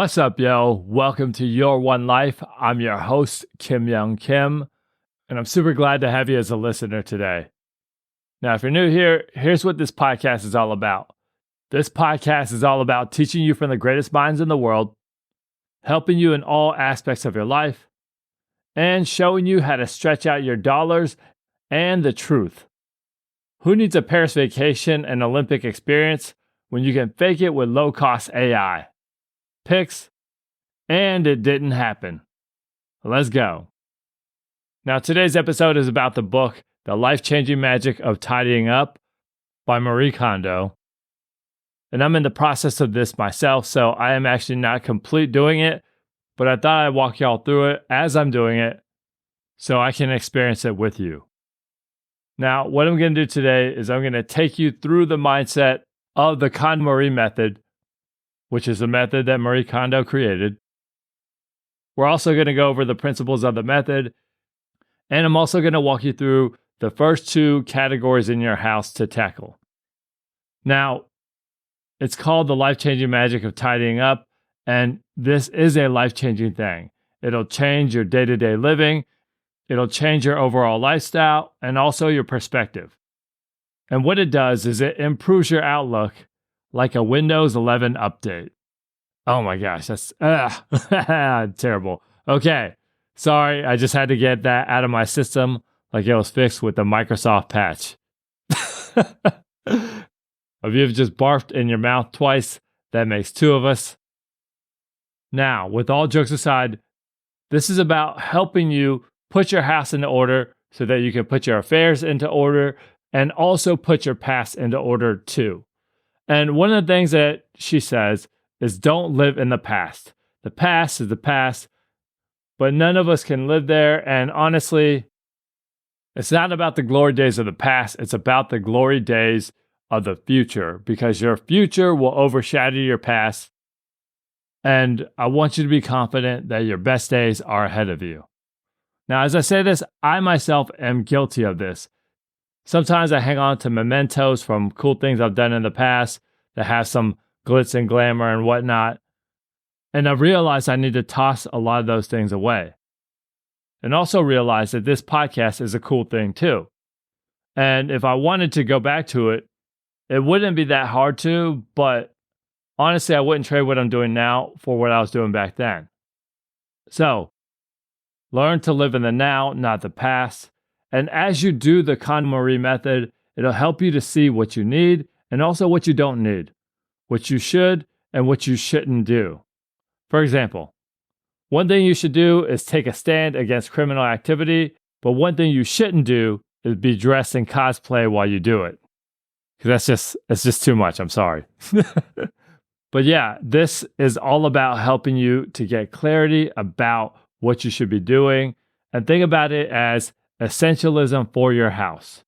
What's up, yo? Welcome to Your One Life. I'm your host, Kim Young Kim, and I'm super glad to have you as a listener today. Now, if you're new here, here's what this podcast is all about. This podcast is all about teaching you from the greatest minds in the world, helping you in all aspects of your life, and showing you how to stretch out your dollars and the truth. Who needs a Paris vacation and Olympic experience when you can fake it with low-cost AI? Picks, and it didn't happen. Let's go. Now, today's episode is about the book, The Life-Changing Magic of Tidying Up by Marie Kondo. And I'm in the process of this myself, so I am actually not complete doing it, but I thought I'd walk y'all through it as I'm doing it so I can experience it with you. Now, what I'm going to do today is I'm going to take you through the mindset of the KonMarie Method, which is a method that Marie Kondo created. We're also going to go over the principles of the method, and I'm also going to walk you through the first two categories in your house to tackle. Now, it's called the life-changing magic of tidying up, and this is a life-changing thing. It'll change your day-to-day living, it'll change your overall lifestyle, and also your perspective. And what it does is it improves your outlook like a Windows 11 update. Oh my gosh, that's terrible. Okay, sorry, I just had to get that out of my system like it was fixed with the Microsoft patch. If you've just barfed in your mouth twice, that makes two of us. Now, with all jokes aside, this is about helping you put your house into order so that you can put your affairs into order and also put your past into order too. And one of the things that she says is don't live in the past. The past is the past, but none of us can live there. And honestly, it's not about the glory days of the past. It's about the glory days of the future, because your future will overshadow your past. And I want you to be confident that your best days are ahead of you. Now, as I say this, I myself am guilty of this. Sometimes I hang on to mementos from cool things I've done in the past that have some glitz and glamour and whatnot. And I've realized I need to toss a lot of those things away. And also realize that this podcast is a cool thing too. And if I wanted to go back to it, it wouldn't be that hard to, but honestly, I wouldn't trade what I'm doing now for what I was doing back then. So, learn to live in the now, not the past. And as you do the KonMarie Method, it'll help you to see what you need and also what you don't need, what you should and what you shouldn't do. For example, one thing you should do is take a stand against criminal activity, but one thing you shouldn't do is be dressed in cosplay while you do it. Because it's just too much, I'm sorry. But yeah, this is all about helping you to get clarity about what you should be doing, and think about it as essentialism for your house.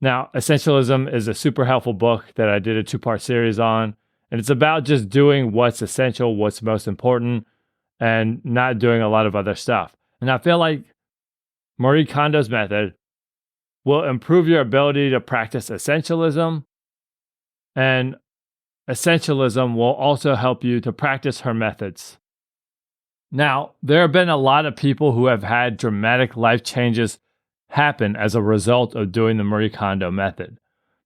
Now, Essentialism is a super helpful book that I did a 2-part series on, and it's about just doing what's essential, what's most important, and not doing a lot of other stuff. And I feel like Marie Kondo's method will improve your ability to practice essentialism, and essentialism will also help you to practice her methods. Now, there have been a lot of people who have had dramatic life changes happen as a result of doing the Marie Kondo method.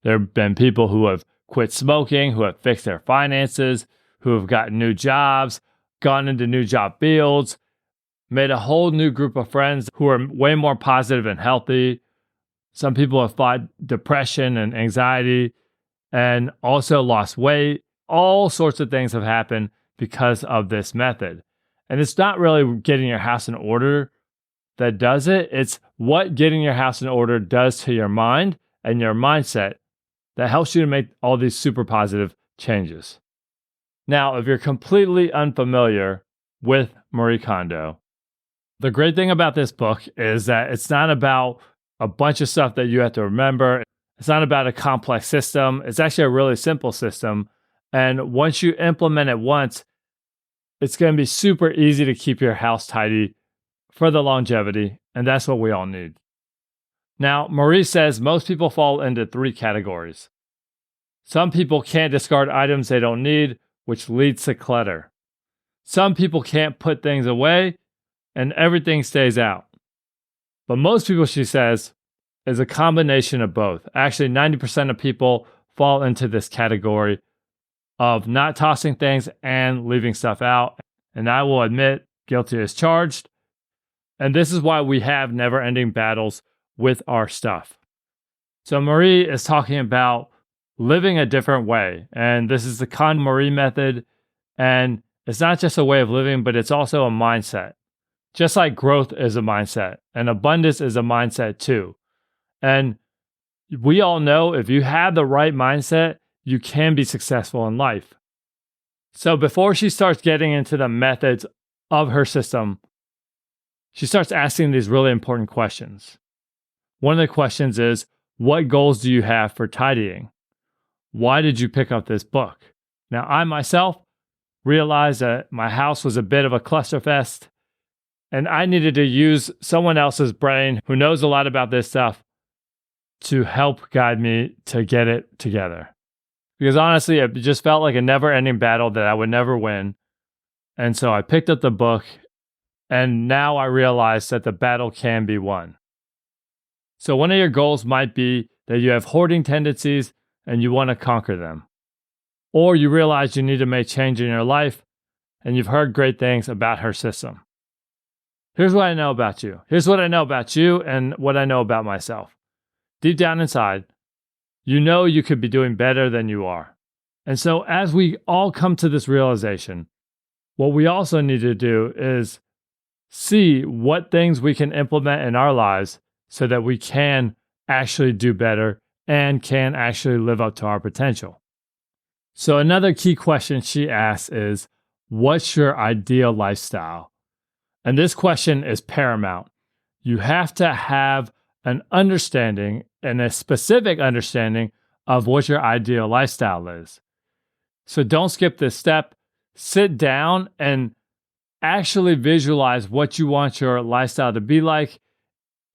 There have been people who have quit smoking, who have fixed their finances, who have gotten new jobs, gone into new job fields, made a whole new group of friends who are way more positive and healthy. Some people have fought depression and anxiety and also lost weight. All sorts of things have happened because of this method. And it's not really getting your house in order that does it. It's what getting your house in order does to your mind and your mindset that helps you to make all these super positive changes. Now, if you're completely unfamiliar with Marie Kondo, the great thing about this book is that it's not about a bunch of stuff that you have to remember. It's not about a complex system. It's actually a really simple system. And once you implement it once, it's going to be super easy to keep your house tidy for the longevity, and that's what we all need. Now, Marie says most people fall into 3 categories. Some people can't discard items they don't need, which leads to clutter. Some people can't put things away and everything stays out. But most people, she says, is a combination of both. Actually, 90% of people fall into this category of not tossing things and leaving stuff out. And I will admit, guilty as charged. And this is why we have never-ending battles with our stuff. So Marie is talking about living a different way. And this is the KonMarie Method. And it's not just a way of living, but it's also a mindset. Just like growth is a mindset, and abundance is a mindset too. And we all know if you have the right mindset, you can be successful in life. So before she starts getting into the methods of her system, she starts asking these really important questions. One of the questions is, what goals do you have for tidying? Why did you pick up this book? Now, I myself realized that my house was a bit of a clusterfest, and I needed to use someone else's brain who knows a lot about this stuff to help guide me to get it together. Because honestly, it just felt like a never-ending battle that I would never win. And so I picked up the book, and now I realize that the battle can be won. So one of your goals might be that you have hoarding tendencies and you want to conquer them. Or you realize you need to make change in your life, and you've heard great things about her system. Here's what I know about you. Here's what I know about you and what I know about myself. Deep down inside, you know you could be doing better than you are. And so as we all come to this realization, what we also need to do is see what things we can implement in our lives so that we can actually do better and can actually live up to our potential. So another key question she asks is, what's your ideal lifestyle? And this question is paramount. You have to have an understanding and a specific understanding of what your ideal lifestyle is. So don't skip this step. Sit down and actually visualize what you want your lifestyle to be like,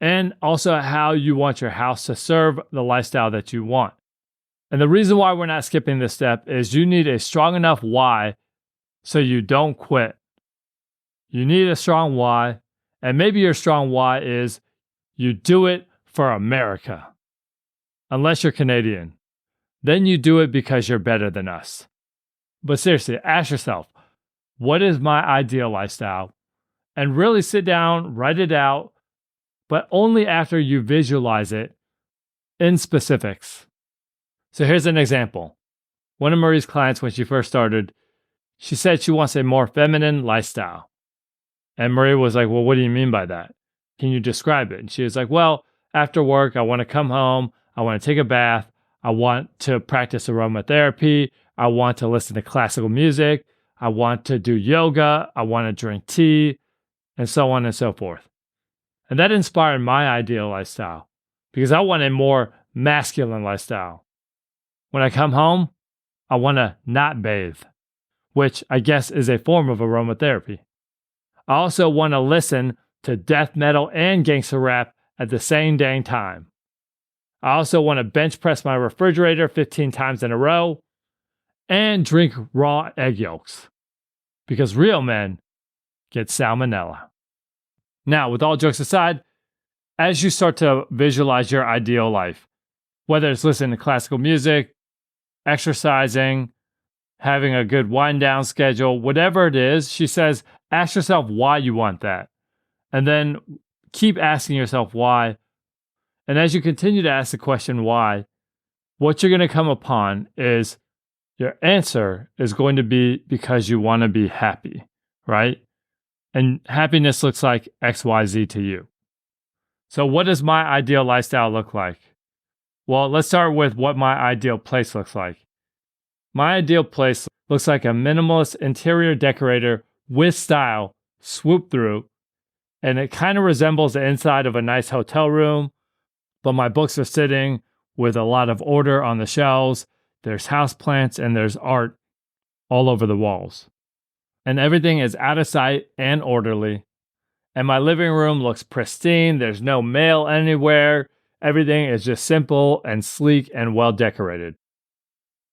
and also how you want your house to serve the lifestyle that you want. And the reason why we're not skipping this step is you need a strong enough why so you don't quit. You need a strong why, and maybe your strong why is you do it for America. Unless you're Canadian. Then you do it because you're better than us. But seriously, ask yourself, what is my ideal lifestyle? And really sit down, write it out, but only after you visualize it in specifics. So here's an example. One of Marie's clients, when she first started, she said she wants a more feminine lifestyle. And Marie was like, well, what do you mean by that? Can you describe it? And she was like, well, after work, I want to come home. I want to take a bath. I want to practice aromatherapy. I want to listen to classical music. I want to do yoga. I want to drink tea, and so on and so forth. And that inspired my ideal lifestyle because I want a more masculine lifestyle. When I come home, I want to not bathe, which I guess is a form of aromatherapy. I also want to listen to death metal and gangster rap at the same dang time. I also want to bench press my refrigerator 15 times in a row and drink raw egg yolks because real men get salmonella. Now, with all jokes aside, as you start to visualize your ideal life, whether it's listening to classical music, exercising, having a good wind down schedule, whatever it is, she says, ask yourself why you want that. And then keep asking yourself why. And as you continue to ask the question why, what you're going to come upon is your answer is going to be because you want to be happy, right? And happiness looks like XYZ to you. So what does my ideal lifestyle look like? Well, let's start with what my ideal place looks like. My ideal place looks like a minimalist interior decorator with style swoop through, and it kind of resembles the inside of a nice hotel room, but my books are sitting with a lot of order on the shelves. There's houseplants and there's art all over the walls. And everything is out of sight and orderly. And my living room looks pristine. There's no mail anywhere. Everything is just simple and sleek and well decorated.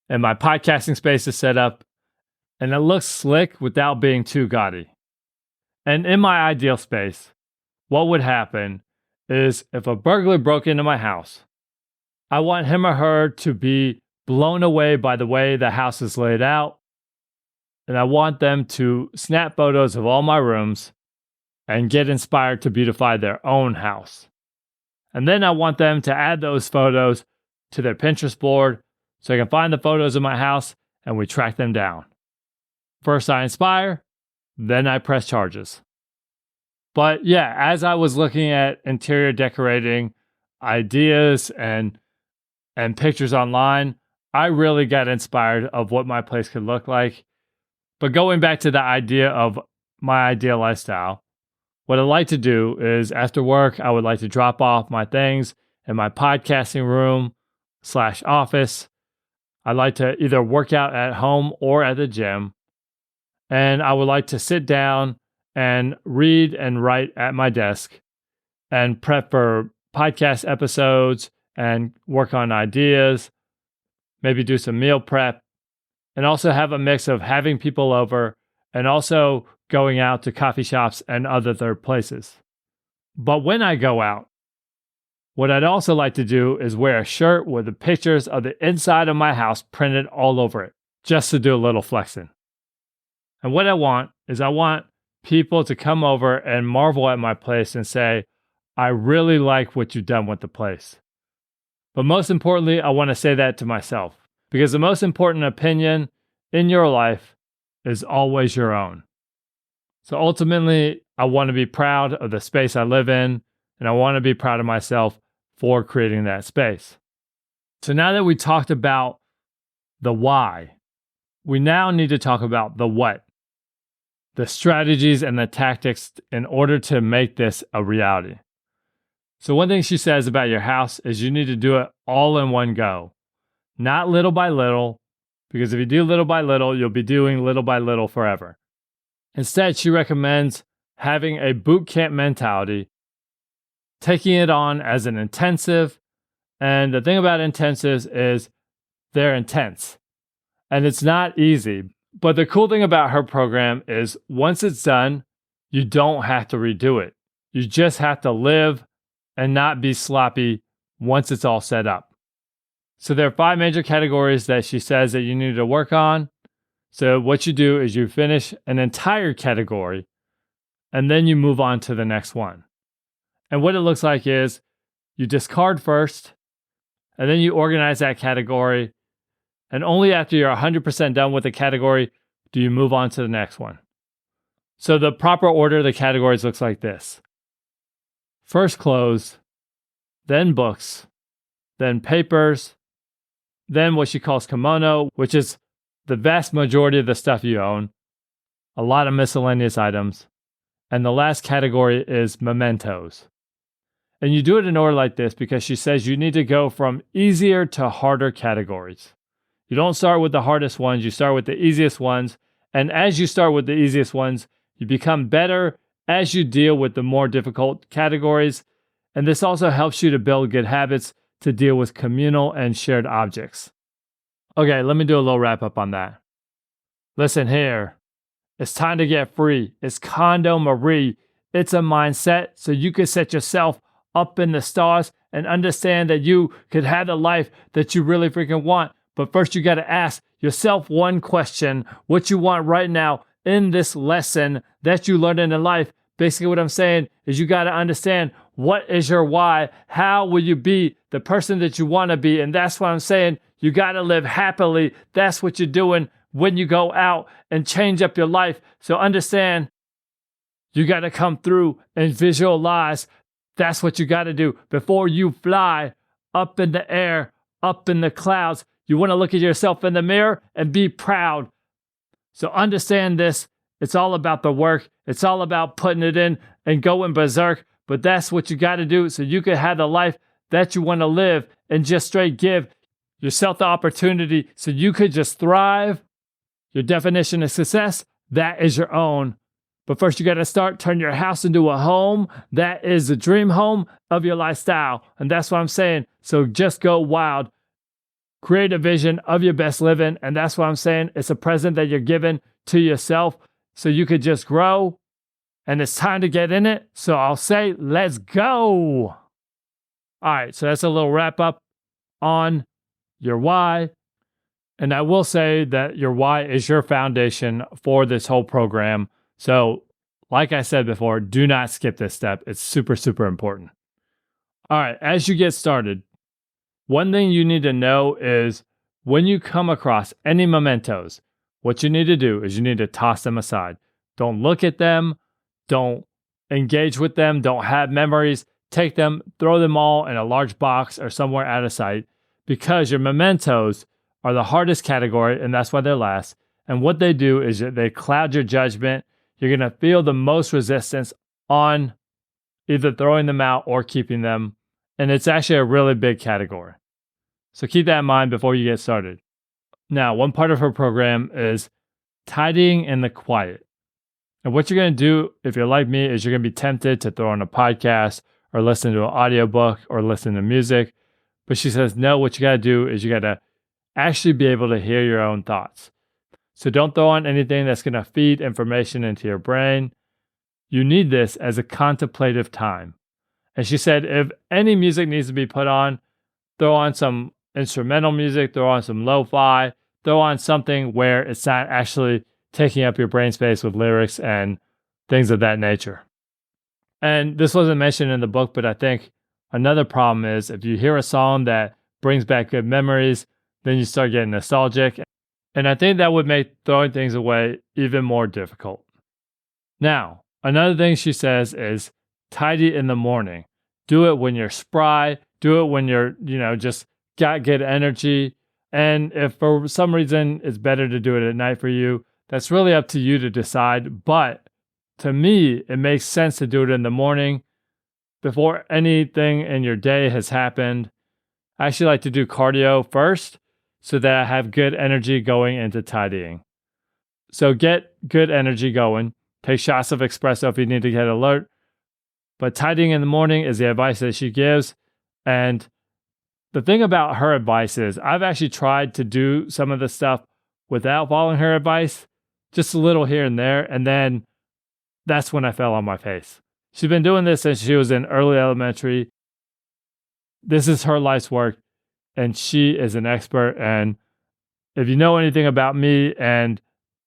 And my podcasting space is set up. and it looks slick without being too gaudy. And in my ideal space, what would happen is if a burglar broke into my house, I want him or her to be blown away by the way the house is laid out, and I want them to snap photos of all my rooms and get inspired to beautify their own house. And then I want them to add those photos to their Pinterest board so I can find the photos of my house and we track them down. First I inspire, then I press charges. But yeah, as I was looking at interior decorating ideas and pictures online, I really got inspired of what my place could look like. But going back to the idea of my ideal lifestyle, what I like to do is after work, I would like to drop off my things in my podcasting room / office. I like to either work out at home or at the gym. And I would like to sit down and read and write at my desk and prep for podcast episodes and work on ideas, maybe do some meal prep, and also have a mix of having people over and also going out to coffee shops and other third places. But when I go out, what I'd also like to do is wear a shirt with the pictures of the inside of my house printed all over it, just to do a little flexing. And what I want people to come over and marvel at my place and say, I really like what you've done with the place. But most importantly, I want to say that to myself, because the most important opinion in your life is always your own. So ultimately, I want to be proud of the space I live in, and I want to be proud of myself for creating that space. So now that we talked about the why, we now need to talk about the what, the strategies and the tactics in order to make this a reality. So one thing she says about your house is you need to do it all in one go, not little by little, because if you do little by little, you'll be doing little by little forever. Instead, she recommends having a boot camp mentality, taking it on as an intensive. And the thing about intensives is they're intense and it's not easy. But the cool thing about her program is once it's done, you don't have to redo it. You just have to live and not be sloppy once it's all set up. So there are 5 major categories that she says that you need to work on. So what you do is you finish an entire category and then you move on to the next one. And what it looks like is you discard first and then you organize that category. And only after you're 100% done with the category do you move on to the next one. So the proper order of the categories looks like this. First clothes, then books, then papers, then what she calls kimono, which is the vast majority of the stuff you own, a lot of miscellaneous items, and the last category is mementos. And you do it in order like this because she says you need to go from easier to harder categories. You don't start with the hardest ones, you start with the easiest ones, and as you start with the easiest ones, you become better as you deal with the more difficult categories, and this also helps you to build good habits to deal with communal and shared objects. Okay, let me do a little wrap up on that. Listen here, it's time to get free. It's KonMarie. It's a mindset so you can set yourself up in the stars and understand that you could have the life that you really freaking want. But first you got to ask yourself one question, what you want right now in this lesson that you learned in life. Basically what I'm saying is you got to understand what is your why, how will you be the person that you want to be, and that's what I'm saying. You got to live happily. That's what you're doing when you go out and change up your life. So understand, you got to come through and visualize. That's what you got to do before you fly up in the air, up in the clouds. You want to look at yourself in the mirror and be proud. So understand this. It's all about the work. It's all about putting it in and going berserk. But that's what you got to do so you can have the life that you want to live and just straight give yourself the opportunity so you could just thrive. Your definition of success, that is your own. But first you got to turn your house into a home. That is the dream home of your lifestyle. And that's what I'm saying. So just go wild. create a vision of your best living. And that's what I'm saying. It's a present that you're giving to yourself so you could just grow. And it's time to get in it. So I'll say, let's go. All right. So that's a little wrap up on your why. And I will say that your why is your foundation for this whole program. So, like I said before, do not skip this step. It's super, super important. All right. As you get started, one thing you need to know is when you come across any mementos, what you need to do is you need to toss them aside. Don't look at them. Don't engage with them. Don't have memories. Take them, throw them all in a large box or somewhere out of sight, because your mementos are the hardest category, and that's why they're last. And what they do is they cloud your judgment. You're going to feel the most resistance on either throwing them out or keeping them. And it's actually a really big category. So keep that in mind before you get started. Now, one part of her program is tidying in the quiet. And what you're going to do, if you're like me, is you're going to be tempted to throw on a podcast or listen to an audiobook or listen to music. But she says, no, what you got to do is you got to actually be able to hear your own thoughts. So don't throw on anything that's going to feed information into your brain. You need this as a contemplative time. And she said, if any music needs to be put on, throw on some instrumental music, throw on some lo-fi, throw on something where it's not actually taking up your brain space with lyrics and things of that nature. And this wasn't mentioned in the book, but I think another problem is if you hear a song that brings back good memories, then you start getting nostalgic. And I think that would make throwing things away even more difficult. Now, another thing she says is tidy in the morning. Do it when you're spry. Do it when you're, just got good energy. And if for some reason it's better to do it at night for you, that's really up to you to decide. But to me, it makes sense to do it in the morning before anything in your day has happened. I actually like to do cardio first so that I have good energy going into tidying. So get good energy going. Take shots of espresso if you need to get alert. But tidying in the morning is the advice that she gives. And the thing about her advice is I've actually tried to do some of the stuff without following her advice, just a little here and there. And then that's when I fell on my face. She's been doing this since she was in early elementary. This is her life's work, and she is an expert. And if you know anything about me and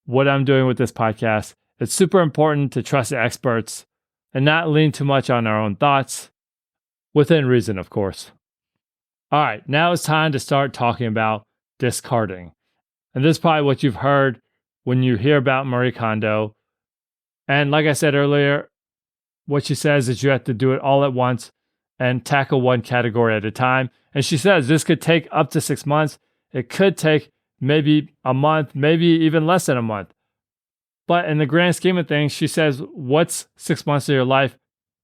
what I'm doing with this podcast, it's super important to trust the experts and not lean too much on our own thoughts, within reason, of course. All right, now it's time to start talking about discarding. And this is probably what you've heard when you hear about Marie Kondo. And like I said earlier, what she says is you have to do it all at once and tackle one category at a time. And she says this could take up to 6 months. It could take maybe a month, maybe even less than a month. But in the grand scheme of things, she says, what's 6 months of your life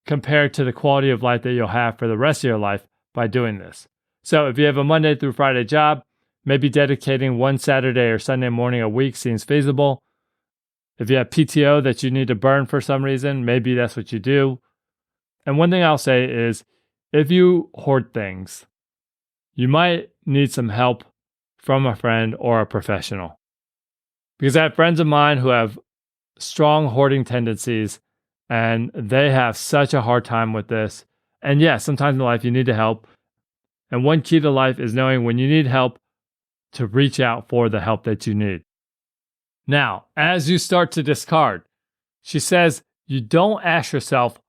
compared to the quality of life that you'll have for the rest of your life by doing this? So if you have a Monday through Friday job, maybe dedicating one Saturday or Sunday morning a week seems feasible. If you have PTO that you need to burn for some reason, maybe that's what you do. And one thing I'll say is, if you hoard things, you might need some help from a friend or a professional. Because I have friends of mine who have strong hoarding tendencies, and they have such a hard time with this. And yes, sometimes in life you need to help. And one key to life is knowing when you need help to reach out for the help that you need. Now, as you start to discard, she says you don't ask yourself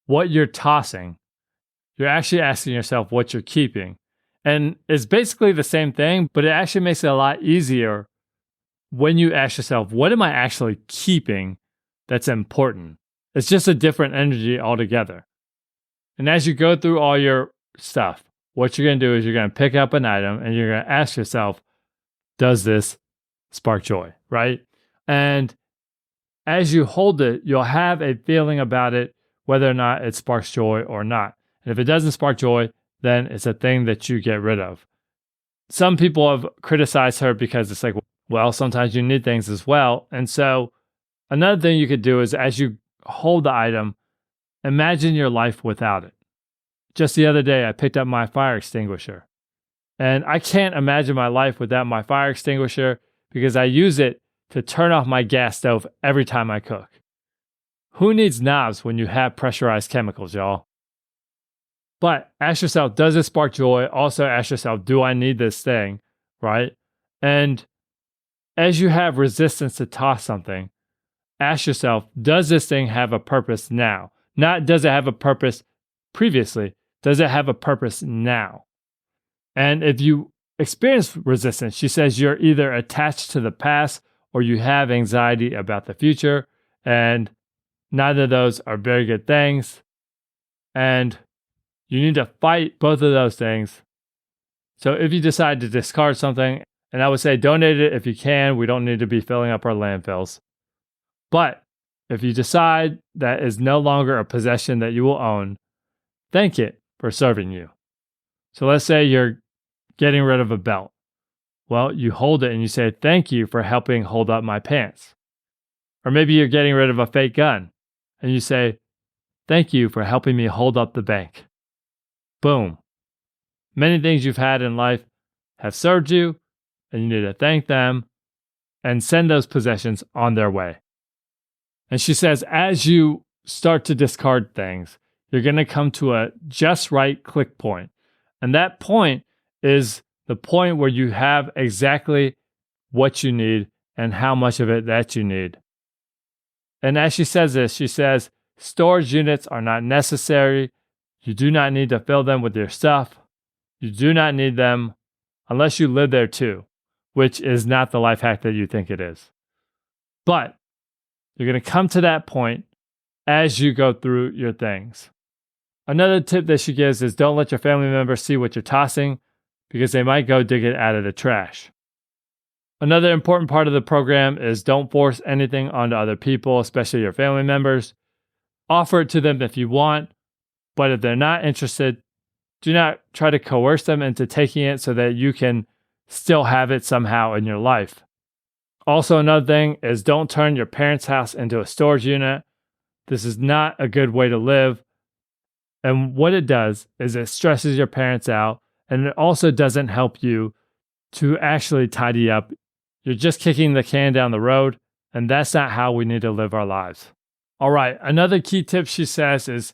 what you're tossing. You're actually asking yourself what you're keeping. And it's basically the same thing, but it actually makes it a lot easier when you ask yourself, what am I actually keeping that's important? It's just a different energy altogether. And as you go through all your stuff, what you're going to do is you're going to pick up an item and you're going to ask yourself, does this spark joy, right? And as you hold it, you'll have a feeling about it, whether or not it sparks joy or not. And if it doesn't spark joy, then it's a thing that you get rid of. Some people have criticized her because it's like, well, sometimes you need things as well. And so another thing you could do is as you hold the item, imagine your life without it. Just the other day, I picked up my fire extinguisher. And I can't imagine my life without my fire extinguisher because I use it to turn off my gas stove every time I cook. Who needs knobs when you have pressurized chemicals, y'all? But ask yourself, does it spark joy? Also ask yourself, do I need this thing, right? And as you have resistance to toss something, ask yourself, does this thing have a purpose now? Not does it have a purpose previously, does it have a purpose now? And if you experience resistance, she says you're either attached to the past or you have anxiety about the future. And neither of those are very good things. And you need to fight both of those things. So if you decide to discard something, and I would say donate it if you can, we don't need to be filling up our landfills. But if you decide that is no longer a possession that you will own, thank it for serving you. So let's say you're getting rid of a belt. Well, you hold it and you say, thank you for helping hold up my pants. Or maybe you're getting rid of a fake gun and you say, thank you for helping me hold up the bank. Boom. Many things you've had in life have served you, and you need to thank them and send those possessions on their way. And she says, as you start to discard things, you're going to come to a just right click point. And that point is the point where you have exactly what you need and how much of it that you need. And as she says this, she says, storage units are not necessary. You do not need to fill them with your stuff. You do not need them unless you live there too, which is not the life hack that you think it is. But you're going to come to that point as you go through your things. Another tip that she gives is don't let your family members see what you're tossing because they might go dig it out of the trash. Another important part of the program is don't force anything onto other people, especially your family members. Offer it to them if you want, but if they're not interested, do not try to coerce them into taking it so that you can still have it somehow in your life. Also, another thing is don't turn your parents' house into a storage unit. This is not a good way to live. And what it does is it stresses your parents out, and it also doesn't help you to actually tidy up. You're just kicking the can down the road, and that's not how we need to live our lives. All right, another key tip she says is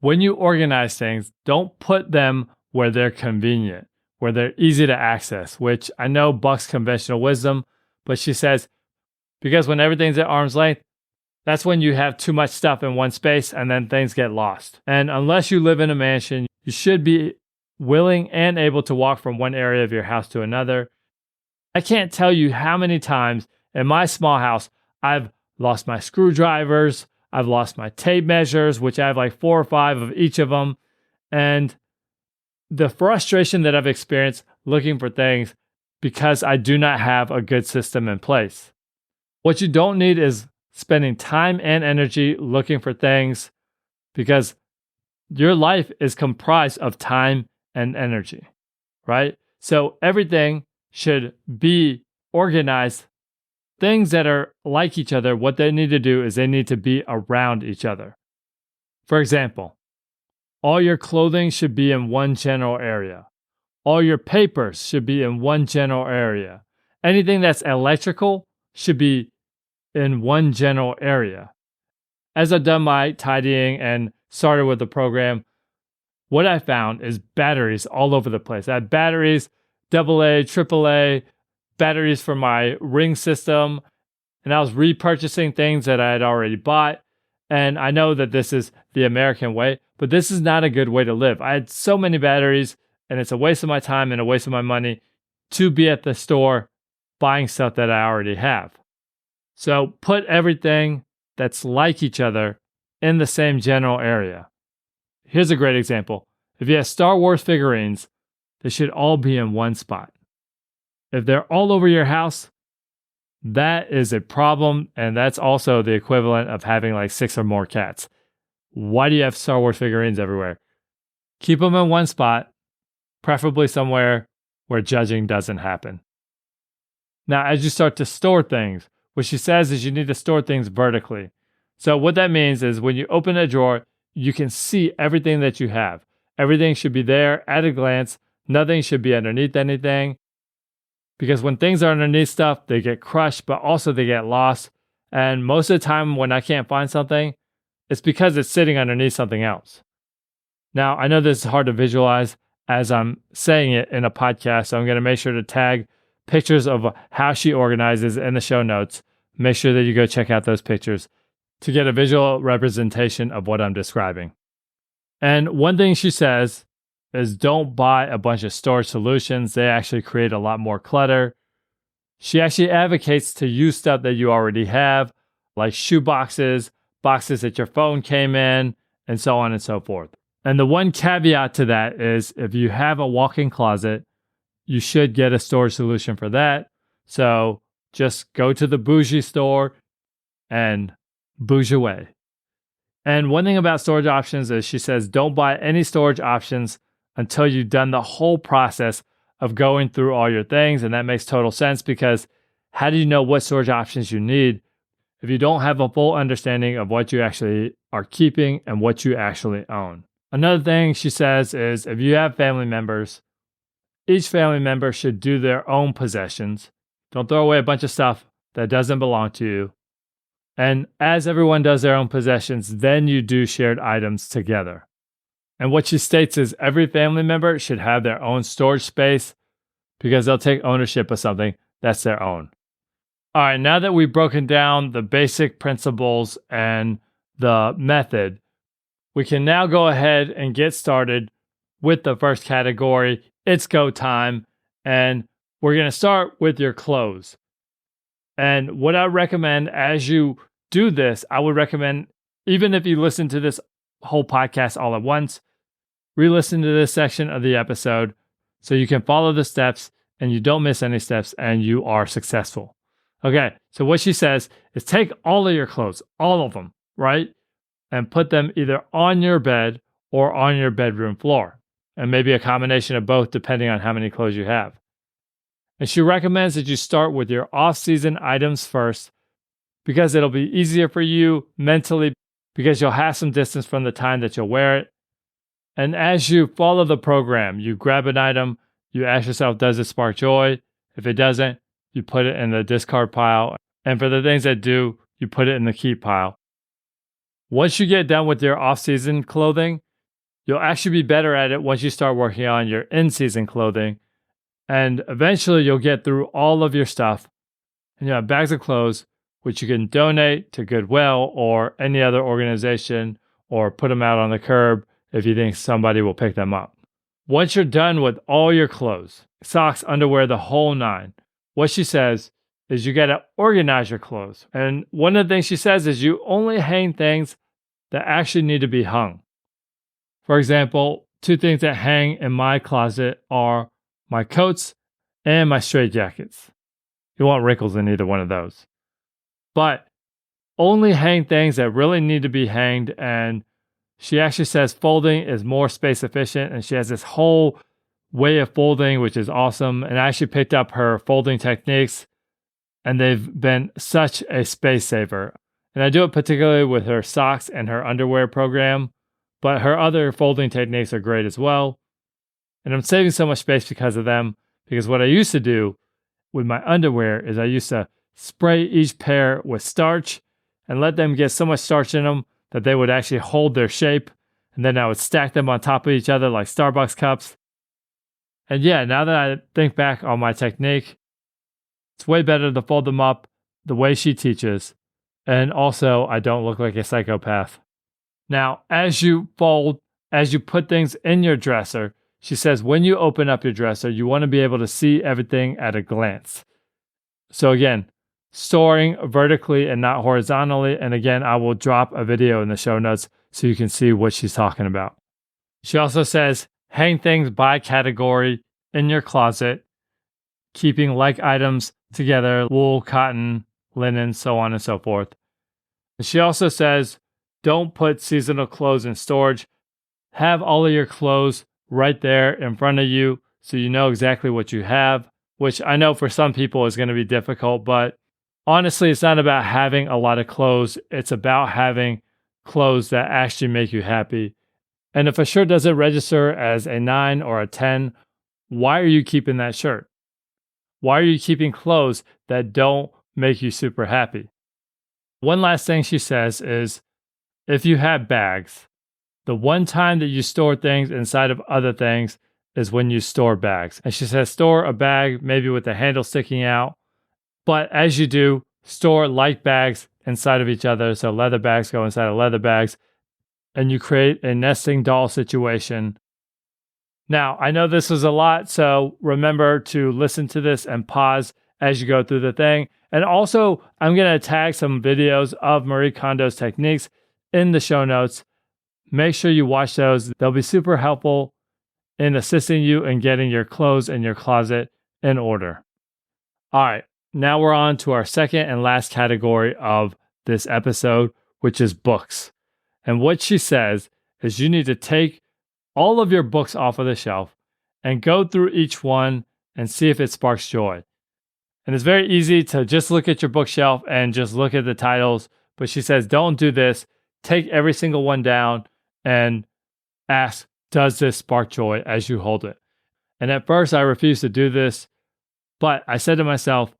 when you organize things, don't put them where they're convenient, where they're easy to access, which I know bucks conventional wisdom, but she says, because when everything's at arm's length, that's when you have too much stuff in one space and then things get lost. And unless you live in a mansion, you should be willing and able to walk from one area of your house to another. I can't tell you how many times in my small house I've lost my screwdrivers, I've lost my tape measures, which I have like 4 or 5 of each of them. And the frustration that I've experienced looking for things because I do not have a good system in place. What you don't need is spending time and energy looking for things because your life is comprised of time and energy, right? So everything should be organized. Things that are like each other, what they need to do is they need to be around each other. For example, all your clothing should be in one general area. All your papers should be in one general area. Anything that's electrical should be in one general area. As I've done my tidying and started with the program, what I found is batteries all over the place. I had batteries, AA, AAA, batteries for my ring system, and I was repurchasing things that I had already bought. And I know that this is the American way, but this is not a good way to live. I had so many batteries, and it's a waste of my time and a waste of my money to be at the store buying stuff that I already have. So put everything that's like each other in the same general area. Here's a great example. If you have Star Wars figurines, they should all be in one spot. If they're all over your house, that is a problem, and that's also the equivalent of having like 6 or more cats. Why do you have Star Wars figurines everywhere? Keep them in one spot, preferably somewhere where judging doesn't happen. Now, as you start to store things, what she says is you need to store things vertically. So what that means is when you open a drawer, you can see everything that you have. Everything should be there at a glance, Nothing should be underneath anything, because when things are underneath stuff, they get crushed, but also they get lost. And most of the time when I can't find something, it's because it's sitting underneath something else. Now, I know this is hard to visualize as I'm saying it in a podcast, so I'm going to make sure to tag pictures of how she organizes in the show notes. Make sure that you go check out those pictures to get a visual representation of what I'm describing. And one thing she says is don't buy a bunch of storage solutions. They actually create a lot more clutter. She actually advocates to use stuff that you already have, like shoe boxes, boxes that your phone came in, and so on and so forth. And the one caveat to that is if you have a walk-in closet, you should get a storage solution for that. So just go to the bougie store and bougie away. And one thing about storage options is she says don't buy any storage options until you've done the whole process of going through all your things. And that makes total sense, because how do you know what storage options you need if you don't have a full understanding of what you actually are keeping and what you actually own? Another thing she says is if you have family members, each family member should do their own possessions. Don't throw away a bunch of stuff that doesn't belong to you. And as everyone does their own possessions, then you do shared items together. And what she states is every family member should have their own storage space, because they'll take ownership of something that's their own. All right, now that we've broken down the basic principles and the method, we can now go ahead and get started with the first category. It's go time. And we're going to start with your clothes. And what I recommend as you do this, I would recommend, even if you listen to this whole podcast all at once, re-listen to this section of the episode so you can follow the steps and you don't miss any steps and you are successful. Okay, so what she says is take all of your clothes, all of them, right? And put them either on your bed or on your bedroom floor. And maybe a combination of both depending on how many clothes you have. And she recommends that you start with your off-season items first, because it'll be easier for you mentally, because you'll have some distance from the time that you'll wear it. And as you follow the program, you grab an item, you ask yourself, does it spark joy? If it doesn't, you put it in the discard pile. And for the things that do, you put it in the keep pile. Once you get done with your off-season clothing, you'll actually be better at it once you start working on your in-season clothing. And eventually you'll get through all of your stuff and you have bags of clothes, which you can donate to Goodwill or any other organization, or put them out on the curb if you think somebody will pick them up. Once you're done with all your clothes, socks, underwear, the whole nine, what she says is you got to organize your clothes. And one of the things she says is you only hang things that actually need to be hung. For example, two things that hang in my closet are my coats and my straight jackets. You want wrinkles in either one of those. But only hang things that really need to be hanged. And she actually says folding is more space efficient. And she has this whole way of folding, which is awesome. And I actually picked up her folding techniques, and they've been such a space saver. And I do it particularly with her socks and her underwear program, but her other folding techniques are great as well. And I'm saving so much space because of them, because what I used to do with my underwear is I used to spray each pair with starch and let them get so much starch in them that they would actually hold their shape. And then I would stack them on top of each other like Starbucks cups. And yeah, now that I think back on my technique, it's way better to fold them up the way she teaches. And also, I don't look like a psychopath. Now, as you fold, as you put things in your dresser, she says when you open up your dresser, you want to be able to see everything at a glance. So again, storing vertically and not horizontally. And again, I will drop a video in the show notes so you can see what she's talking about. She also says hang things by category in your closet, keeping like items together, wool, cotton, linen, so on and so forth. And she also says don't put seasonal clothes in storage. Have all of your clothes right there in front of you so you know exactly what you have, which I know for some people is going to be difficult, but honestly, it's not about having a lot of clothes. It's about having clothes that actually make you happy. And if a shirt doesn't register as a 9 or a 10, why are you keeping that shirt? Why are you keeping clothes that don't make you super happy? One last thing she says is, if you have bags, the one time that you store things inside of other things is when you store bags. And she says, store a bag maybe with the handle sticking out. But as you do, store like bags inside of each other. So leather bags go inside of leather bags. And you create a nesting doll situation. Now, I know this is a lot, so remember to listen to this and pause as you go through the thing. And also, I'm going to tag some videos of Marie Kondo's techniques in the show notes. Make sure you watch those. They'll be super helpful in assisting you in getting your clothes and your closet in order. All right, now we're on to our second and last category of this episode, which is books. And what she says is you need to take all of your books off of the shelf and go through each one and see if it sparks joy. And it's very easy to just look at your bookshelf and just look at the titles. But she says, don't do this. Take every single one down and ask, does this spark joy as you hold it? And at first I refused to do this, but I said to myself,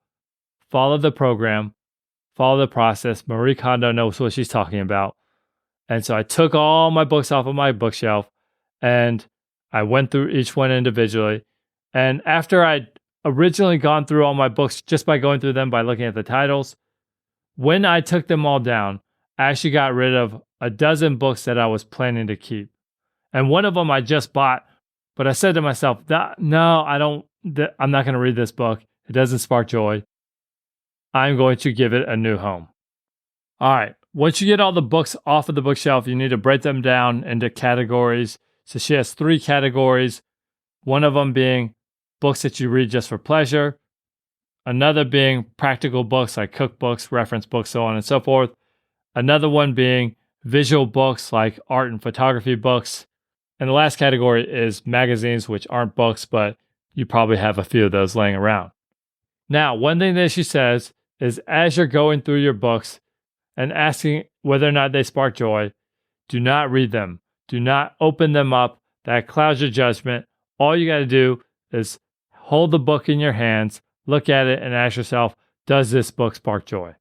follow the program, follow the process. Marie Kondo knows what she's talking about. And so I took all my books off of my bookshelf and I went through each one individually. And after I'd originally gone through all my books just by going through them by looking at the titles, when I took them all down, I actually got rid of a dozen books that I was planning to keep. And one of them I just bought, but I said to myself, no, I'm not going to read this book. It doesn't spark joy. I'm going to give it a new home. All right. Once you get all the books off of the bookshelf, you need to break them down into categories. So she has 3 categories. One of them being books that you read just for pleasure. Another being practical books like cookbooks, reference books, so on and so forth. Another one being visual books like art and photography books. And the last category is magazines, which aren't books, but you probably have a few of those laying around. Now, one thing that she says is as you're going through your books and asking whether or not they spark joy, do not read them. Do not open them up. That clouds your judgment. All you got to do is hold the book in your hands, look at it, and ask yourself, does this book spark joy?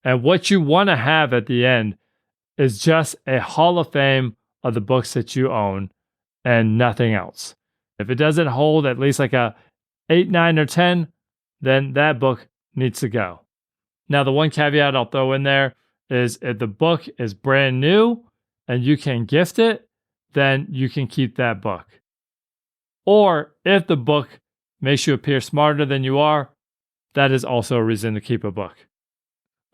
And what you want to have at the end is just a hall of fame of the books that you own and nothing else. If it doesn't hold at least like a 8, 9, or 10, then that book needs to go. Now, the one caveat I'll throw in there is if the book is brand new and you can gift it, then you can keep that book. Or if the book makes you appear smarter than you are, that is also a reason to keep a book.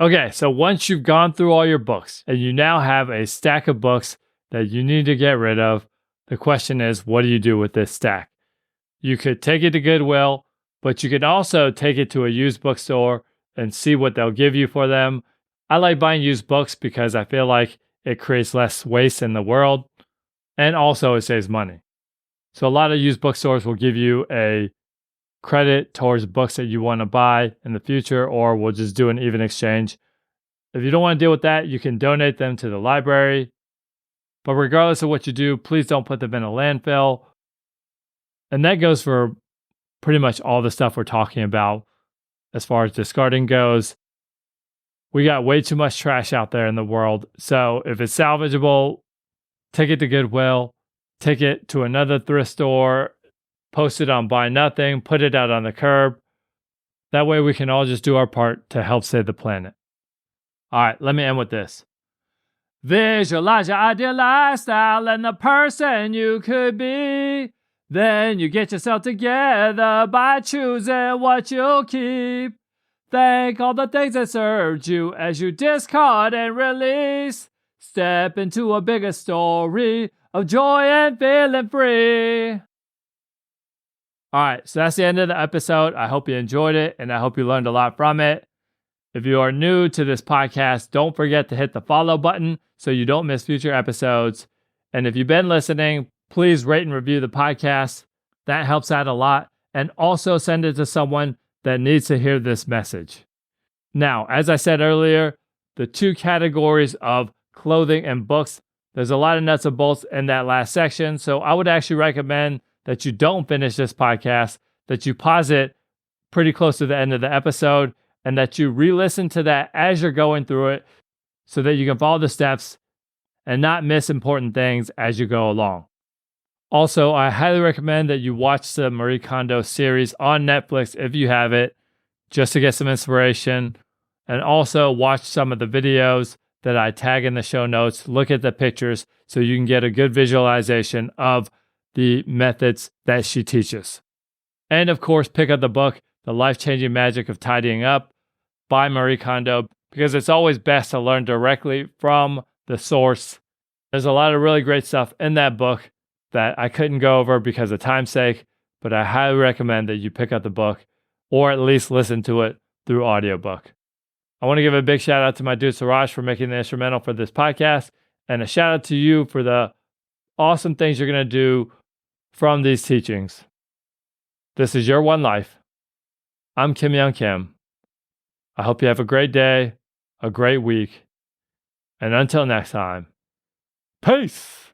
Okay, so once you've gone through all your books and you now have a stack of books that you need to get rid of, the question is, what do you do with this stack? You could take it to Goodwill, but you could also take it to a used bookstore and see what they'll give you for them. I like buying used books because I feel like it creates less waste in the world, and also it saves money. So a lot of used bookstores will give you a credit towards books that you want to buy in the future, or we'll just do an even exchange. If you don't want to deal with that, you can donate them to the library. But regardless of what you do, please don't put them in a landfill. And that goes for pretty much all the stuff we're talking about as far as discarding goes. We got way too much trash out there in the world. So if it's salvageable, take it to Goodwill, take it to another thrift store, post it on Buy Nothing, put it out on the curb. That way we can all just do our part to help save the planet. All right, let me end with this. Visualize your ideal lifestyle and the person you could be. Then you get yourself together by choosing what you'll keep. Thank all the things that served you as you discard and release. Step into a bigger story of joy and feeling free. All right, so that's the end of the episode. I hope you enjoyed it, and I hope you learned a lot from it. If you are new to this podcast, don't forget to hit the follow button so you don't miss future episodes. And if you've been listening, please rate and review the podcast. That helps out a lot. And also send it to someone that needs to hear this message. Now, as I said earlier, the 2 categories of clothing and books, there's a lot of nuts and bolts in that last section. So I would actually recommend that you don't finish this podcast, that you pause it pretty close to the end of the episode, and that you re-listen to that as you're going through it so that you can follow the steps and not miss important things as you go along. Also, I highly recommend that you watch the Marie Kondo series on Netflix if you have it, just to get some inspiration. And also watch some of the videos that I tag in the show notes. Look at the pictures so you can get a good visualization of the methods that she teaches. And of course, pick up the book, The Life-Changing Magic of Tidying Up by Marie Kondo, because it's always best to learn directly from the source. There's a lot of really great stuff in that book that I couldn't go over because of time's sake, but I highly recommend that you pick up the book or at least listen to it through audiobook. I want to give a big shout out to my dude Suraj for making the instrumental for this podcast, and a shout out to you for the awesome things you're going to do from these teachings. This is Your One Life. I'm Kim Young Kim. I hope you have a great day, a great week, and until next time, peace!